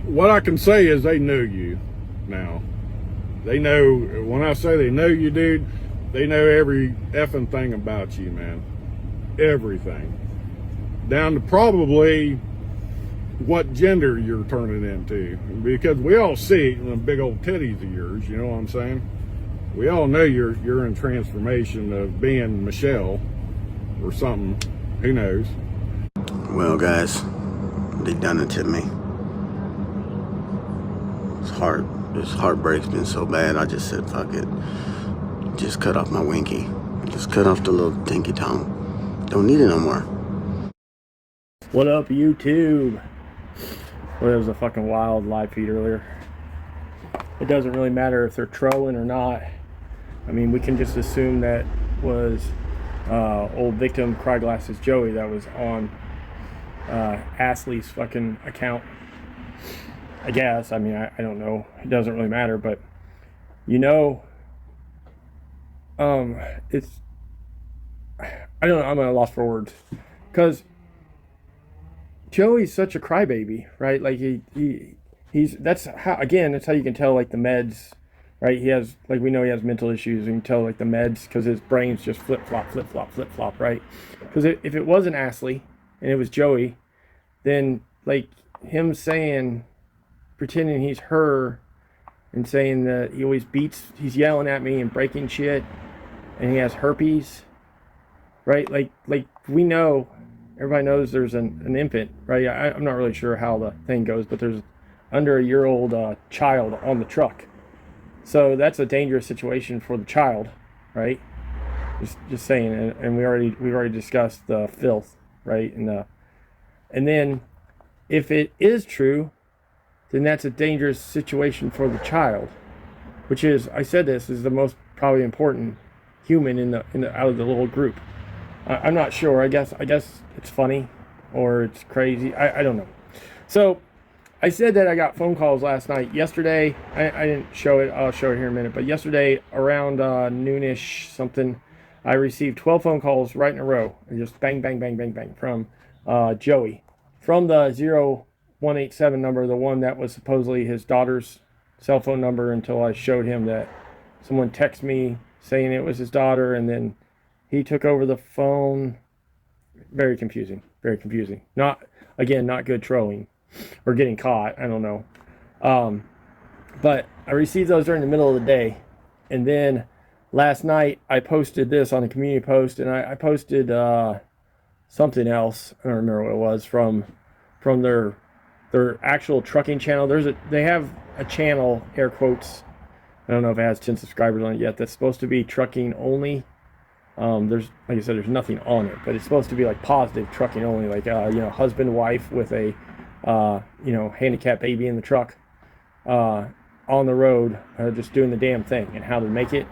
what I can say is they know you now. They know, when I say they know you, dude, they know every effing thing about you, man. Everything. Down to probably what gender you're turning into. Because we all see it in the big old titties of yours, you know what I'm saying? We all know you're in transformation of being Michelle or something. Who knows? Well, guys, they done it to me. This heartbreak's been so bad, I just said, fuck it. Just cut off my winky. Just cut off the little dinky tongue. Don't need it no more. What up, YouTube? Well, it was a fucking wild live feed earlier. It doesn't really matter if they're trolling or not. I mean, we can just assume that was old victim Cryglass's Joey that was on Astley's fucking account. I guess. I mean, I don't know. It doesn't really matter, but you know, it's, I don't know. I'm at a loss for words because Joey's such a crybaby, right? Like he's that's how, again, that's how you can tell, like, the meds, right? He has, like, we know he has mental issues, and you can tell, like, the meds, because his brain's just flip flop, right? Because if it wasn't Astley and it was Joey, then, like, him saying, pretending he's her and saying that he always he's yelling at me and breaking shit and he has herpes, right? Like we know, everybody knows there's an infant, right? I'm not really sure how the thing goes, but there's under a year-old child on the truck. So that's a dangerous situation for the child, right? Just saying. And we've already discussed the filth, right? And then if it is true, then that's a dangerous situation for the child, which is, I said this, is the most probably important human in the out of the little group. I'm not sure. I guess it's funny or it's crazy. I don't know. So I said that I got phone calls last night. Yesterday, I didn't show it. I'll show it here in a minute. But yesterday around noonish something, I received 12 phone calls right in a row. And just bang, bang, bang, bang, bang from Joey. From the 0187 number, the one that was supposedly his daughter's cell phone number, until I showed him that someone texted me saying it was his daughter, and then he took over the phone. Very confusing. Very confusing. Not good trolling or getting caught. I don't know. But I received those during the middle of the day. And then last night I posted this on a community post, and I posted something else. I don't remember what it was from their actual trucking channel. They have a channel, air quotes. I don't know if it has 10 subscribers on it yet. That's supposed to be trucking only. There's, like I said, there's nothing on it, but it's supposed to be like positive trucking only, like husband, wife with a handicapped baby in the truck, on the road, just doing the damn thing, and how to make it.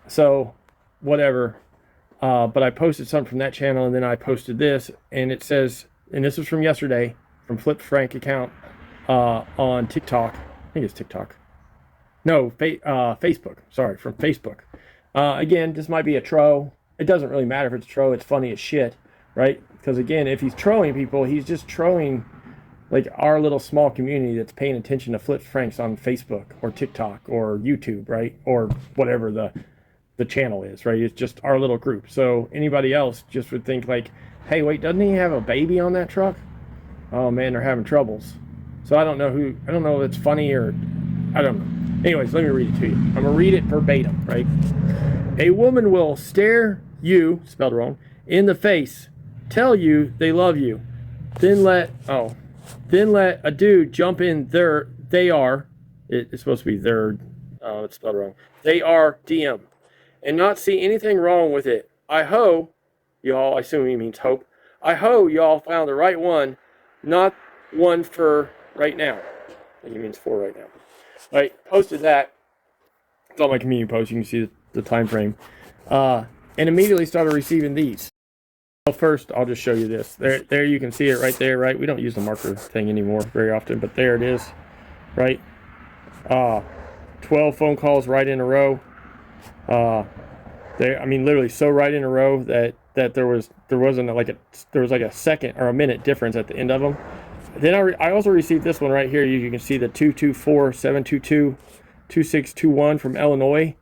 So whatever. But I posted something from that channel, and then I posted this, and it says, and this was from yesterday, from Flip Frank account on TikTok. I think it's TikTok. No, Facebook. Sorry, from Facebook. Again, this might be a troll. It doesn't really matter if it's a troll. It's funny as shit, right? Because again, if he's trolling people, he's just trolling, like, our little small community that's paying attention to Flip Franks on Facebook or TikTok or YouTube, right? Or whatever the channel is, right? It's just our little group. So anybody else just would think like, hey, wait, doesn't he have a baby on that truck? Oh man, they're having troubles. So I don't know if it's funny or I don't know. Anyways, let me read it to you. I'm going to read it verbatim, right? A woman will stare you, spelled wrong, in the face, tell you they love you, then let a dude jump in it's supposed to be their, it's spelled wrong, they are DM, and not see anything wrong with it. I hope y'all, I assume he means hope, I hope y'all found the right one, not one for right now. I think he means for right now. Right, posted that. It's on my community post. You can see the time frame. And immediately started receiving these. Well, first, I'll just show you this. There you can see it right there, right? We don't use the marker thing anymore very often, but there it is, right? 12 phone calls right in a row. Literally so right in a row that there was like a second or a minute difference at the end of them. Then I also received this one right here. You can see the 224-722-2621 from Illinois.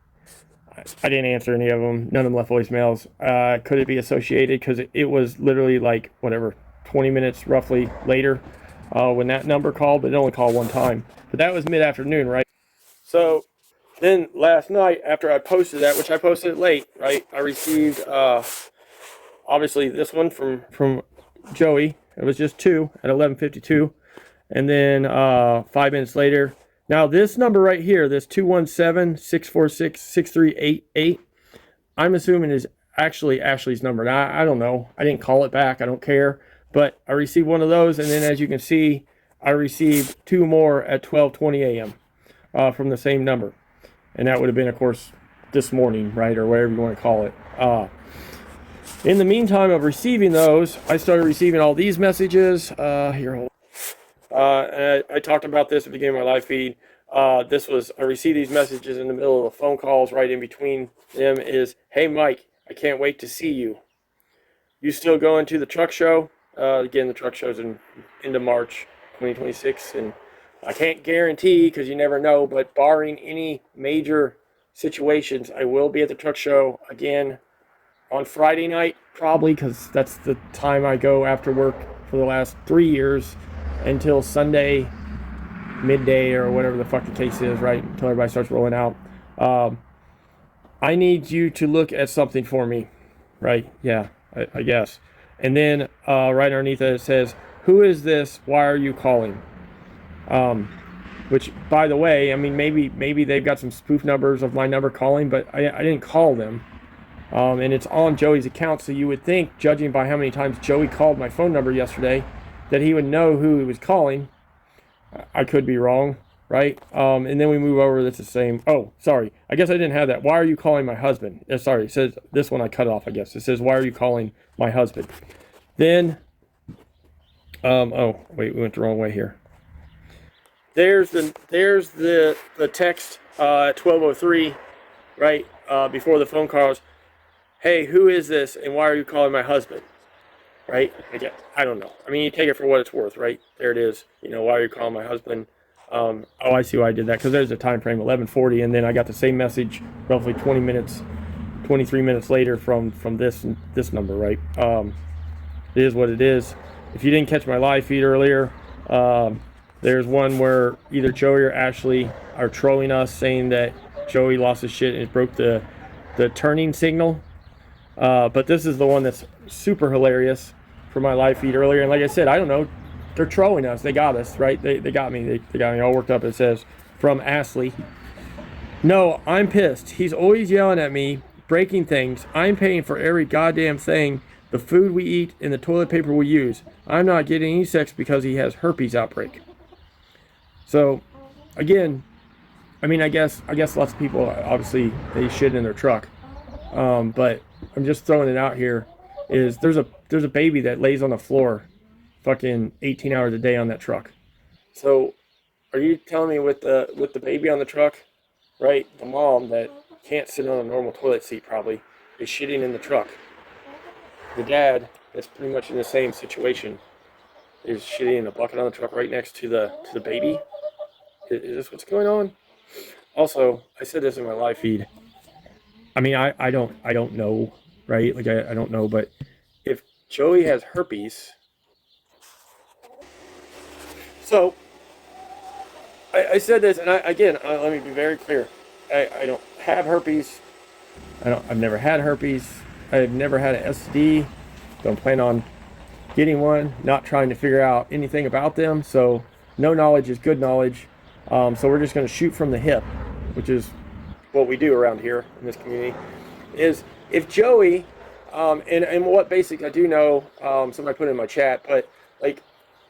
I didn't answer any of them. None of them left voicemails. Could it be associated? Because it was literally like, whatever, 20 minutes roughly later when that number called, but it only called one time. But that was mid-afternoon, right? So then last night, after I posted that, which I posted it late, right, I received, obviously, this one from Joey. It was just 2 at 11:52. And then 5 minutes later. Now, this number right here, this 217-646-6388, I'm assuming is actually Ashley's number. Now, I don't know. I didn't call it back. I don't care. But I received one of those, and then as you can see, I received 2 more at 12:20 a.m. From the same number. And that would have been, of course, this morning, right, or whatever you want to call it. In the meantime of receiving those, I started receiving all these messages. Here, hold on. I talked about this at the beginning of my live feed. I received these messages in the middle of the phone calls. Right in between them is, "Hey, Mike, I can't wait to see you. You still going to the truck show?" Again, the truck show's into March 2026, and I can't guarantee because you never know, but barring any major situations, I will be at the truck show again on Friday night, probably, because that's the time I go after work for the last 3 years until Sunday midday or whatever the fuck the case is, right? Until everybody starts rolling out. I need you to look at something for me, right? Yeah, I guess. And then right underneath it, it says, "Who is this? Why are you calling?" Which, by the way, I mean, maybe they've got some spoof numbers of my number calling, but I didn't call them. And it's on Joey's account, so you would think, judging by how many times Joey called my phone number yesterday, that he would know who he was calling. I could be wrong, right? And then we move over, that's the same. Oh, sorry, I guess I didn't have that. "Why are you calling my husband?" Sorry, it says, this one I cut off, I guess. It says, "Why are you calling my husband?" Then, oh, wait, we went the wrong way here. There's the text at 12:03, right, before the phone calls. "Hey, who is this, and why are you calling my husband?" Right? Again, I don't know. I mean, you take it for what it's worth, right? There it is. You know, "Why are you calling my husband?" Oh, I see why I did that, because there's a time frame, 11:40, and then I got the same message roughly 23 minutes later from this number, right? It is what it is. If you didn't catch my live feed earlier, there's one where either Joey or Ashley are trolling us, saying that Joey lost his shit and it broke the turning signal. But this is the one that's super hilarious for my live feed earlier. And like I said, I don't know. They're trolling us. They got us, right? They got me. They got me all worked up. It says, from Ashley, "No, I'm pissed. He's always yelling at me, breaking things. I'm paying for every goddamn thing, the food we eat and the toilet paper we use. I'm not getting any sex because he has herpes outbreak." So, again, I mean, I guess lots of people, obviously, they shit in their truck. But I'm just throwing it out here. There's a baby that lays on the floor fucking 18 hours a day on that truck. So are you telling me with the baby on the truck, right, the mom that can't sit on a normal toilet seat probably is shitting in the truck? The dad that's pretty much in the same situation is shitting in a bucket on the truck right next to the baby? Is this what's going on? Also, I said this in my live feed. I mean, I don't know, right? Like, I don't know, but if Joey has herpes, so I said this, and let me be very clear. I don't have herpes. I've never had herpes. I've never had an STD. Don't plan on getting one. Not trying to figure out anything about them. So no knowledge is good knowledge. So we're just going to shoot from the hip, which is what we do around here in this community. Is if Joey, and what basic I do know, somebody put it in my chat, but like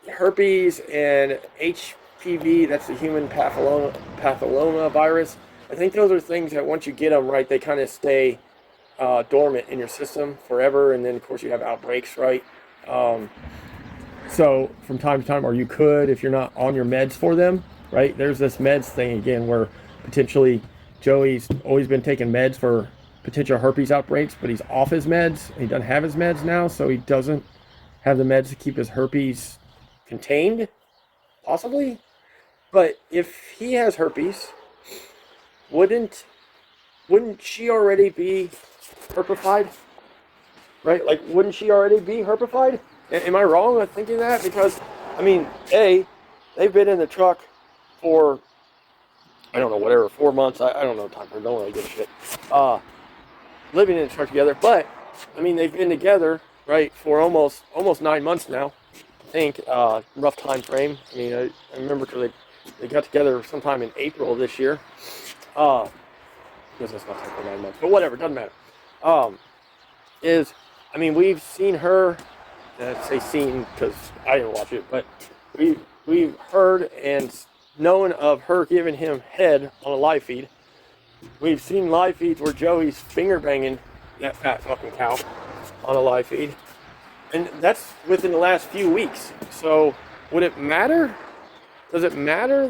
herpes and HPV, that's the human papilloma virus. I think those are things that once you get them, right, they kind of stay dormant in your system forever, and then of course you have outbreaks, right? So from time to time, or you could, if you're not on your meds for them, right? There's this meds thing again where potentially Joey's always been taking meds for potential herpes outbreaks, but he's off his meds. He doesn't have his meds now, so he doesn't have the meds to keep his herpes contained, possibly. But if he has herpes, wouldn't she already be herpified? Right? Like, wouldn't she already be herpified? Am I wrong on thinking that? Because, I mean, they've been in the truck for, I don't know, whatever, 4 months. I don't know time for, don't really give a shit. Living in the truck together. But, I mean, they've been together, right, for almost 9 months now. I think, rough time frame. I mean, I remember because they got together sometime in April of this year. Because it's not for 9 months, but whatever, doesn't matter. I mean, we've seen her, I say seen because I didn't watch it, but we've heard and known of her giving him head on a live feed. We've seen live feeds where Joey's finger banging that fat fucking cow on a live feed. And that's within the last few weeks. So, would it matter? Does it matter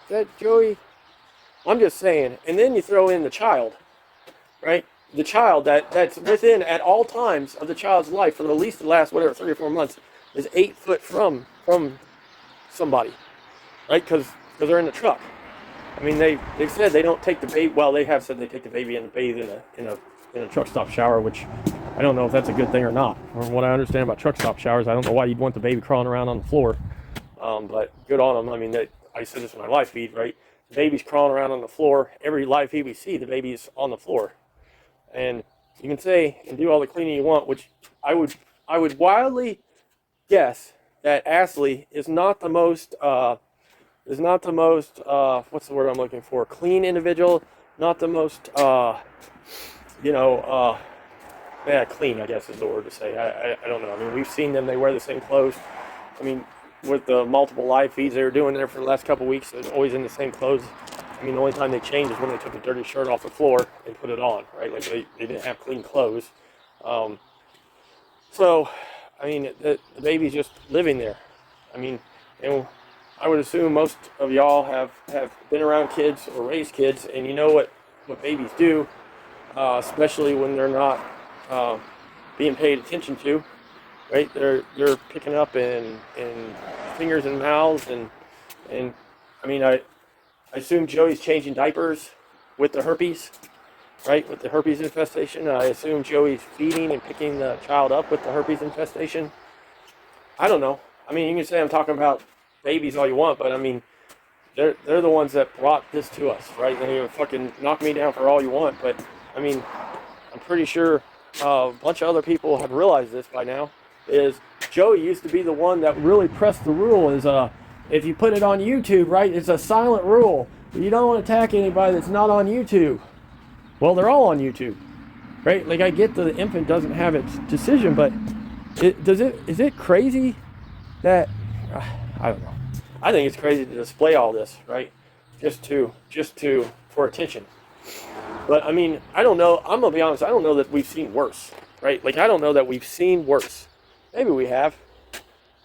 that Joey... I'm just saying. And then you throw in the child, right? The child that's within, at all times of the child's life, for at least the last, whatever, 3 or 4 months, is 8 foot from somebody, right? Because they're in the truck. I mean, they've said they don't take the baby, well, they have said they take the baby and bathe in a truck stop shower, which I don't know if that's a good thing or not. From what I understand about truck stop showers, I don't know why you'd want the baby crawling around on the floor. But good on them. I mean, I said this in my live feed, right? The baby's crawling around on the floor. Every live feed we see, the baby's on the floor. And you can say and do all the cleaning you want, which I would wildly guess that Ashley is not the most what's the word I'm looking for? Clean individual, not the most clean, I guess is the word to say. I don't know. I mean, we've seen them, they wear the same clothes. I mean, with the multiple live feeds they were doing there for the last couple of weeks, they're always in the same clothes. I mean, the only time they changed is when they took a dirty shirt off the floor and put it on, right? Like, they didn't have clean clothes. So, I mean, the baby's just living there. I mean, and I would assume most of y'all have been around kids or raised kids, and you know what babies do, especially when they're not being paid attention to, right? They're picking up in fingers and mouths, and I mean, I assume Joey's changing diapers with the herpes, right? With the herpes infestation. I assume Joey's feeding and picking the child up with the herpes infestation. I don't know. I mean, you can say I'm talking about babies all you want, but I mean, they're the ones that brought this to us, right? And you fucking knock me down for all you want, but I mean, I'm pretty sure a bunch of other people have realized this by now. Is Joey used to be the one that really pressed the rule. Is if you put it on YouTube, right? It's a silent rule. You don't want to attack anybody that's not on YouTube. Well, they're all on YouTube, right? Like, I get the infant doesn't have its decision, but is it crazy that I don't know. I think it's crazy to display all this, right? Just for attention. But I mean, I don't know. I'm gonna be honest. I don't know that we've seen worse, right? Like, I don't know that we've seen worse. Maybe we have.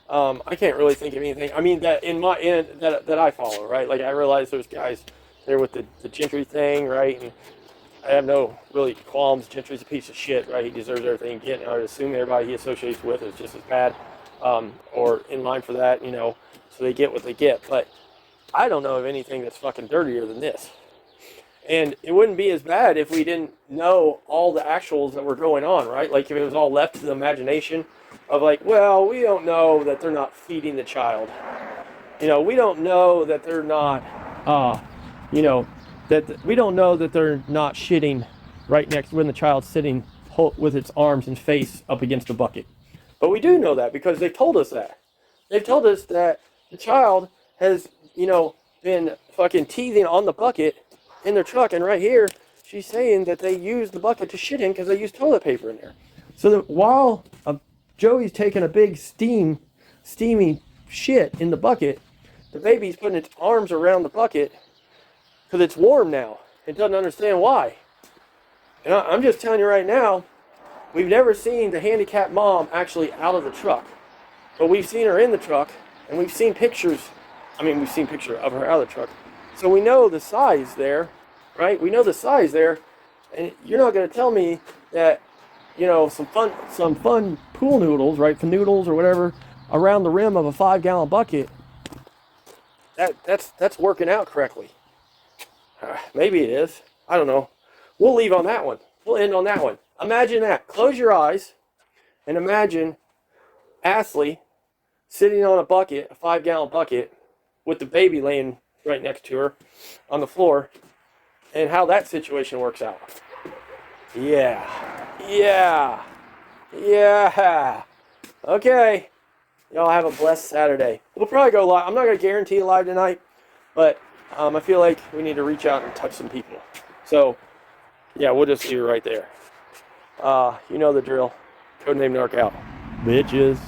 I can't really think of anything. I mean, that that I follow, right? Like, I realize there's guys there with the Gentry thing, right? And I have no really qualms. Gentry's a piece of shit, right? He deserves everything he gets. I would assume everybody he associates with is just as bad, or in line for that, you know. So they get what they get. But I don't know of anything that's fucking dirtier than this. And it wouldn't be as bad if we didn't know all the actuals that were going on, right? Like, if it was all left to the imagination of, like, well, we don't know that they're not feeding the child. You know, we don't know that they're not, we don't know that they're not shitting right next when the child's sitting with its arms and face up against the bucket. But we do know that because they told us that. They've told us that the child has, been fucking teething on the bucket in their truck, and right here she's saying that they used the bucket to shit in because they used toilet paper in there. So that while Joey's taking a big steamy shit in the bucket, the baby's putting its arms around the bucket because it's warm now. It doesn't understand why. And I'm just telling you right now, we've never seen the handicapped mom actually out of the truck, but we've seen her in the truck, and we've seen pictures. I mean, we've seen pictures of her out of the truck. So we know the size there, right? We know the size there, and you're not going to tell me that, some fun pool noodles, right? For noodles or whatever, around the rim of a 5-gallon bucket, that's working out correctly. Maybe it is. I don't know. We'll leave on that one. We'll end on that one. Imagine that. Close your eyes and imagine Ashley sitting on a bucket, a 5-gallon bucket, with the baby laying right next to her on the floor, and how that situation works out. Yeah. Okay. Y'all have a blessed Saturday. We'll probably go live. I'm not going to guarantee live tonight, but I feel like we need to reach out and touch some people. So, yeah, we'll just leave it right there. You know the drill. Codename Narc out. Bitches.